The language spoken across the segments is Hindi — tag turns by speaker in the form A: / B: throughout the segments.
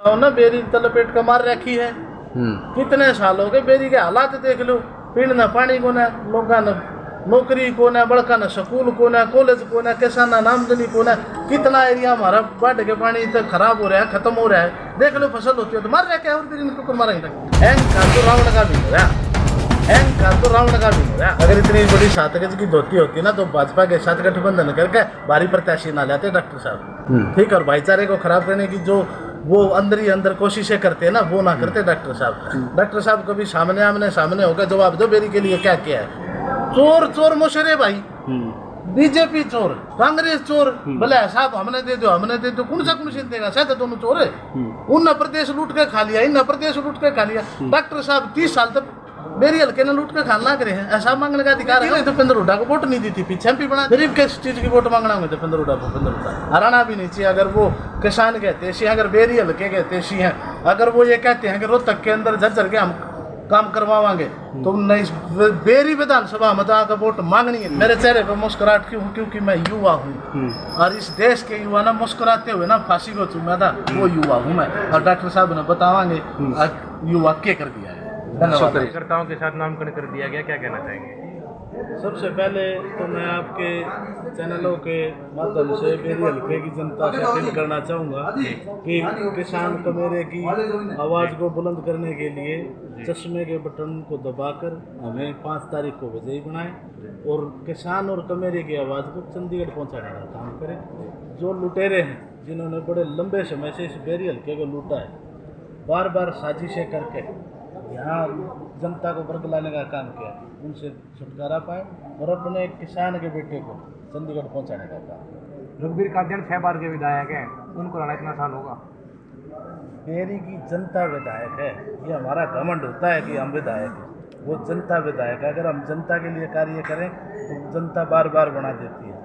A: ना बेरी तलपेट का मार रखी है। कितने साल हो गए बेरी के हालात देख लो। पीण न पानी को न लोग न नौकरी को न बड़का न स्कूल को न कॉलेज को न किसान आमदनी को न। कितना एरिया हमारा बाढ़ के पानी तक खराब हो रहा है, खत्म हो रहा है। देख लो फसल होती है तो मार रखे और फिर इनको मारेंगे। तो रावण का भी हो रहा तो रावण का भी हो रहा। अगर इतनी बड़ी 7 गज की धोती होती ना तो भाजपा के साथ गठबंधन करके भारी प्रत्याशी ना लाते डॉक्टर साहब। ठीक है, और भाईचारे को खराब करने की जो वो अंदर ही अंदर कोशिशें करते हैं ना, वो ना करते डॉक्टर साहब। डॉक्टर साहब कभी सामने होकर जवाब दो बेरी के लिए क्या किया है। चोर चोर मुशरे भाई, बीजेपी चोर, कांग्रेस चोर। भले साहब हमने दे दो कौन सा कमीशन देगा। शायद दोनों चोर है। उन प्रदेश लूट के खा लिया, इन प्रदेश लूट के खा लिया। डॉक्टर साहब 30 साल तक मेरी हल्के ने लूट के खाना करे हैं। ऐसा मांगने का अधिकार है। तो दीपेंद्र हुड्डा को वोट नहीं दी थी, पीछे एमपी बना। गरीब के चीज की वोट मांगना होंगे दीपेंद्र हुड्डा हराना भी नहीं चाहिए। अगर वो किसान कहते हैं, अगर बेरी हल्के कहते हैं, अगर वो ये कहते हैं कि रोहतक के अंदर झज्जर के हम काम करवावांगे तो नहीं बेरी विधानसभा में आकर वोट मांगनी है। मेरे चेहरे पर मुस्कुराहट क्यों? क्योंकि मैं युवा हूँ और इस देश के युवा ना मुस्कुराते हुए ना फांसी को चूमा था, वो युवा हूँ मैं। और डॉक्टर साहब ने बतावांगे युवा क्या कर दिया है।
B: कार्यकर्ताओं के साथ नामकरण कर दिया गया, क्या कहना चाहेंगे?
A: सबसे पहले तो मैं आपके चैनलों के माध्यम से बेरी हल्के की जनता से अपील करना चाहूँगा कि किसान कमेरे की आवाज़ को बुलंद करने के लिए चश्मे के बटन को दबाकर हमें 5 तारीख को विजयी बनाएं और किसान और कमेरे की आवाज़ को चंडीगढ़ पहुँचाने का काम करें। जो लुटेरे हैं, जिन्होंने बड़े लंबे समय से इस बेरी हल्के को लूटा है, बार बार साजिशें करके यहाँ जनता को बरगलाने का काम किया, उनसे छुटकारा पाए और अपने एक किसान के बेटे को चंडीगढ़ पहुंचाने का काम।
B: रघुवीर कादियान 6 बार के विधायक हैं, उनको रहना इतना साल होगा।
A: बेरी की जनता विधायक है, ये हमारा घमंड होता है कि हम विधायक हैं। वो जनता विधायक है। अगर हम जनता के लिए कार्य करें तो जनता बार बार बना देती है।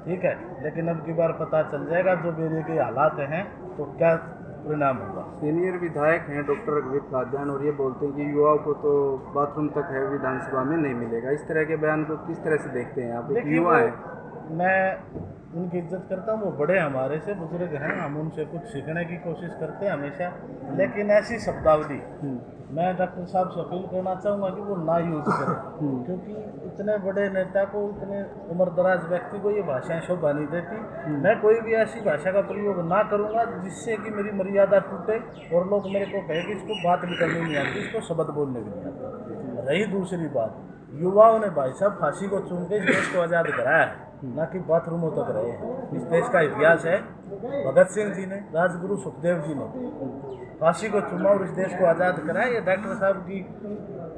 A: ठीक है, लेकिन अब की बार पता चल जाएगा जो बेरी के हालात हैं तो क्या परिणाम होगा।
C: सीनियर विधायक हैं डॉक्टर रघुवीर कादियान और ये बोलते हैं कि युवाओं को तो बाथरूम तक है विधानसभा में नहीं मिलेगा। इस तरह के बयान को किस तरह से देखते हैं आप? एक युवा है।
A: मैं उनकी इज्जत करता हूँ, वो बड़े हमारे से बुजुर्ग हैं, हम उनसे कुछ सीखने की कोशिश करते हैं हमेशा। लेकिन ऐसी शब्दावली मैं डॉक्टर साहब से अपील करना चाहूँगा कि वो ना यूज करें, क्योंकि इतने बड़े नेता को, इतने उम्रदराज व्यक्ति को ये भाषाएं शोभा नहीं देती। मैं कोई भी ऐसी भाषा का प्रयोग ना करूँगा जिससे कि मेरी मर्यादा टूटे और लोग मेरे को कहे कि इसको बात भी करनी नहीं आती, इसको शब्द बोलने भी नहीं आती। रही दूसरी बात, युवाओं ने भाई साहब फांसी को चूम के इस देश को आज़ाद कराया है, ना कि बाथरूमों तक रहे हैं। इस देश का इतिहास है, भगत सिंह जी ने, राजगुरु सुखदेव जी ने फांसी को चूमा और इस देश को आज़ाद कराया। ये डॉक्टर साहब की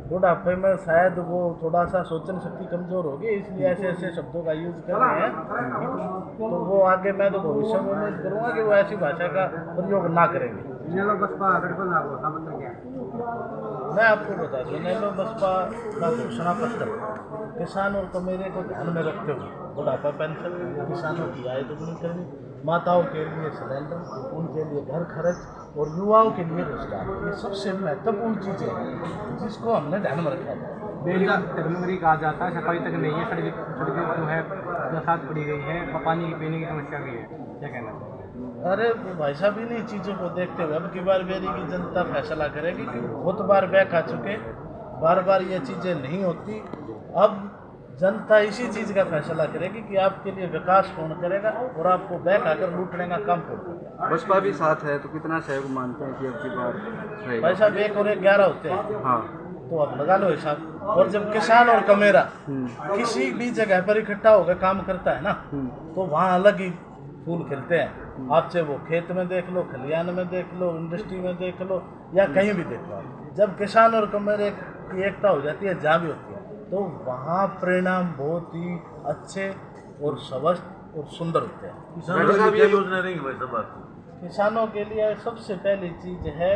A: बुढ़ापे में शायद वो थोड़ा सा सोचने शक्ति कमज़ोर होगी, इसलिए ऐसे ऐसे शब्दों का यूज़ कर रहे हैं। तो वो आगे मैं तो भविष्य में उम्मीद करूँगा कि वो ऐसी भाषा का प्रयोग ना करेंगे। मैं आपको बता दूं, नेलो बसपा का घोषणा पत्र किसान और कमेरे को ध्यान में रखते हुए बुढ़ापा पेंशन, किसानों की आय दोगुनी करनी, माताओं के लिए सिलेंडर, उनके लिए घर खर्च और युवाओं के लिए रोजगार, ये सबसे महत्वपूर्ण चीज़ें हैं जिसको हमने ध्यान में रखा है।
B: बेरी टेक्नोलॉजी कहा जाता है, सफाई तक नहीं है, सड़कें जो है बरसात पड़ी गई है, पानी की पीने की समस्या भी है, क्या कहना है?
A: अरे भाई साहब, इन्हीं चीज़ों को देखते हुए अब की बार बेरी की जनता फैसला करेगी कि बहुत बार बैक आ चुके, बार बार ये चीज़ें नहीं होती। अब जनता इसी चीज़ का फैसला करेगी कि आपके लिए विकास कौन करेगा और आपको बैक आकर लूटने का काम कौन करेगा।
C: बसपा भी साथ है तो कितना सहयोग मानते हैं कि अब की बार
A: भाई साहब 1 और 1 11 होते हैं।
C: हाँ,
A: तो आप लगा लो हिसाब। और जब किसान और कमेरा किसी भी जगह पर इकट्ठा होकर काम करता है ना, तो वहाँ अलग ही फूल खिलते हैं। आपसे वो खेत में देख लो, खलियान में देख लो, इंडस्ट्री में देख लो या कहीं भी देख लो। जब किसान और कमेरे की एकता हो जाती है, जहाँ भी होती है, तो वहाँ परिणाम बहुत ही अच्छे और स्वस्थ और सुंदर होते हैं। किसानों के लिए सबसे पहली चीज़ है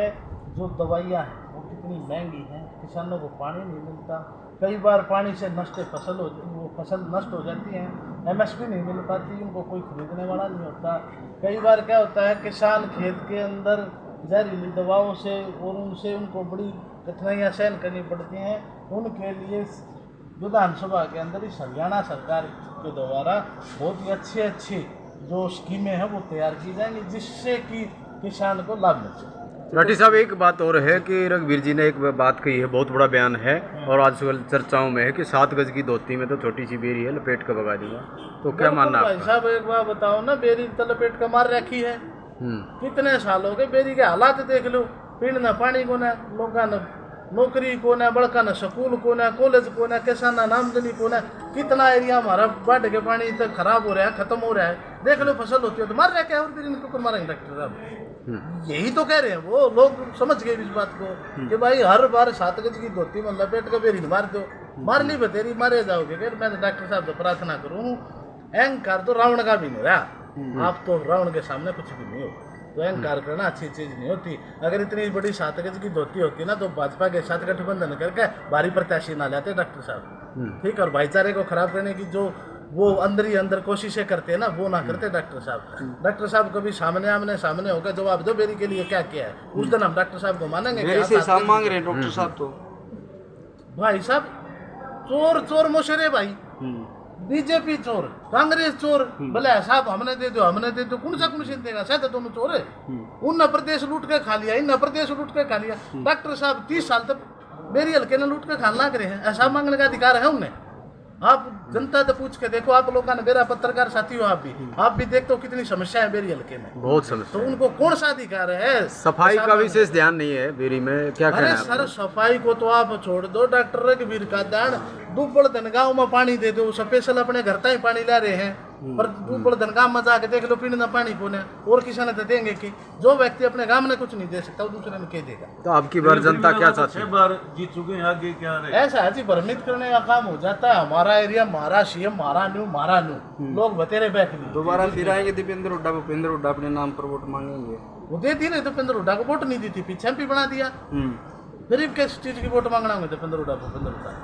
A: जो दवाइयाँ हैं वो कितनी महंगी हैं, किसानों को पानी नहीं मिलता। कई बार पानी से नष्ट फसल हो, वो फसल नष्ट हो जाती है, MSP नहीं मिल पाती, उनको कोई खरीदने वाला नहीं होता। कई बार क्या होता है, किसान खेत के अंदर जहरीली दवाओं से और उनसे उनको बड़ी कठिनाइयाँ सहन करनी पड़ती हैं। उनके लिए विधानसभा के अंदर इस हरियाणा सरकार के द्वारा बहुत ही अच्छी जो स्कीमें हैं वो तैयार की जाएंगी जिससे कि किसान को लाभ मिल सके।
D: राठी साहब, एक बात और है कि रघुवीर जी ने एक बात कही है, बहुत बड़ा बयान है और आजकल चर्चाओं में है कि 7 गज की धोती में तो छोटी सी बेरी है, लपेट कर भगा दूंगा। तो क्या मानना
A: भाई
D: आपका?
A: साहब एक बात बताओ ना, बेरी तो लपेट कर मार रखी है। कितने साल हो गए, बेरी के हालात देख लो, पीना पानी को ना, लोगों ने नौकरी को ना, बड़का ना स्कूल को ना, कॉलेज को ना, किसान ना आमदनी को ना, कितना एरिया हमारा बाढ़ के पानी तक खराब हो रहा है, खत्म हो रहा है। देख लो फसल होती है तो मार रहे क्या, और फिर इनको कौन मारेंगे डॉक्टर साहब? यही तो कह रहे हैं वो लोग, समझ गए इस बात को कि भाई हर बार 7 गज की धोती में लपेट कर बेरी मार दो, मार ली बतेरी मारे जाओगे। फिर मैं डॉक्टर साहब से प्रार्थना करूँ, अहंकार तो रावण का भी नहीं रहा, आप तो रावण के सामने कुछ भी नहीं हो, तो अहंकार करना अच्छी चीज नहीं होती। अगर इतनी बड़ी 7 गज की धोती होती ना तो भाजपा के साथ गठबंधन करके भारी प्रत्याशी ना लाते डॉक्टर साहब, ठीक। और भाईचारे को खराब करने की जो वो अंदर ही अंदर कोशिशें करते हैं ना, वो ना करते डॉक्टर साहब। डॉक्टर साहब कभी सामने होकर जवाब दो बेरी के लिए क्या किया है, उस दिन हम डॉक्टर साहब को मानेंगे।
C: हिसाब मांग रहे हैं डॉक्टर साहब तो
A: भाई साहब, चोर चोर मोशरे भाई, बीजेपी चोर, कांग्रेस चोर, भले साहब हमने दे दो कौन सा देगा, शायद दोनों चोर है। उन प्रदेश लूट के खा लिया, इन प्रदेश लूट के खा लिया। डॉक्टर साहब 30 साल तक मेरी हल्के ने लूट के खाना लग रहे हैं, ऐसा मांगने का अधिकार है उन्हें। आप जनता से पूछ के देखो, आप लोगों ने, मेरा पत्रकार साथी हो आप भी देखते हो कितनी समस्या है बेरी हल्के में,
D: बहुत समस्या।
A: तो उनको कौन सा अधिकार है?
D: सफाई का विशेष ध्यान नहीं है बेरी में, क्या कहना
A: अरे
D: है?
A: सर सफाई को तो आप छोड़ दो, डॉक्टर रघुवीर का दान दुब्बड़ धनगांव में पानी दे दो, स्पेशल अपने घर तक पानी ला रहे हैं, पर दुब्बड़ धनगांव में जाके देख लो पीने पानी कौन है, और किसी ने तो देंगे कि जो व्यक्ति अपने गांव में कुछ नहीं दे सकता वो दूसरे ने क्या देगा?
D: तो आपकी बार जनता क्या चाहती है?
E: बार जीत चुके हैं, आगे क्या रहे?
A: ऐसा है जी, भ्रमित करने का काम हो जाता है। हमारा एरिया, हमारा सीएम, मारा नू लोग बतेरे बैठ गए।
C: दोबारा फिर आएंगे दीपेंद्र हुड्डा, भूपेंद्र हुड्डा अपने नाम पर वोट मांगेंगे।
A: वो दे दी नहीं, दीपेंद्र हुड्डा को वोट नहीं दी थी, पीछे भी बना दिया। गरीब किस चीज की वोट मांगना होंगे? दीपेंद्र हुड्डा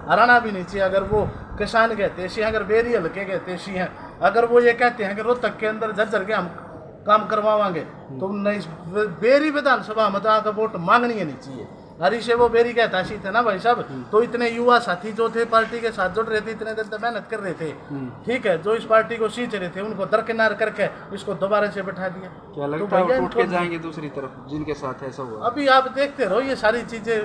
A: हराना भी नहीं चाहिए। अगर वो किसान कहते हैं, अगर बेरी हल्के कहते हैं, अगर वो ये कहते हैं कि रोहतक के अंदर झज्जर के हम काम करवावांगे, तो नहीं, बेरी विधानसभा में तो आकर वोट मांगनी ही नहीं चाहिए। हरी से वो बेरी कहता सी थे ना भाई साहब, तो इतने युवा साथी जो थे पार्टी के साथ जुड़ रहे थे, इतने दिन तक मेहनत कर रहे थे, ठीक है, जो इस पार्टी को सींच रहे थे, उनको दरकिनार करके इसको दोबारा से बैठा दिया।
C: क्या लगता
A: तो
C: है
A: भैया
C: टूट के जाएंगे दूसरी तरफ जिनके साथ ऐसा हुआ?
A: अभी आप देखते रहो, ये सारी चीजें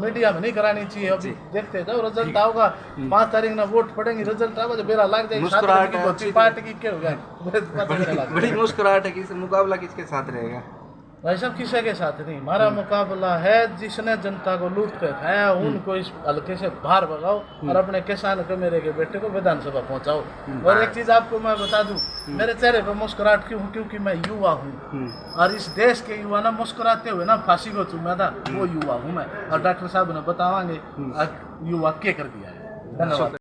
A: मीडिया में नहीं करानी चाहिए। अभी देखते जाओ, रिजल्ट आओगा 5 तारीख ना, वोट पड़ेंगे, रिजल्ट आएगा तो बेरा लग जाएगी। पार्टी की क्या हो जाएगी?
C: बड़ी मुस्कुराहट है कि मुकाबला किसके साथ रहेगा?
A: भाई साहब किसी के साथ नहीं, हमारा मुकाबला है जिसने जनता को लूट कर खाया, उनको इस हल्के से बाहर भगाओ और अपने किसान के मेरे के बेटे को विधानसभा पहुंचाओ। और एक चीज आपको मैं बता दूं, मेरे चेहरे पर मुस्कुराहट क्यों? क्योंकि मैं युवा हूँ, और इस देश के युवा ना मुस्कुराते हुए ना फांसी को चूमा था, वो युवा हूँ मैं। और डॉक्टर साहब ने बतावांगे युवा क्या कर दिया है। धन्यवाद।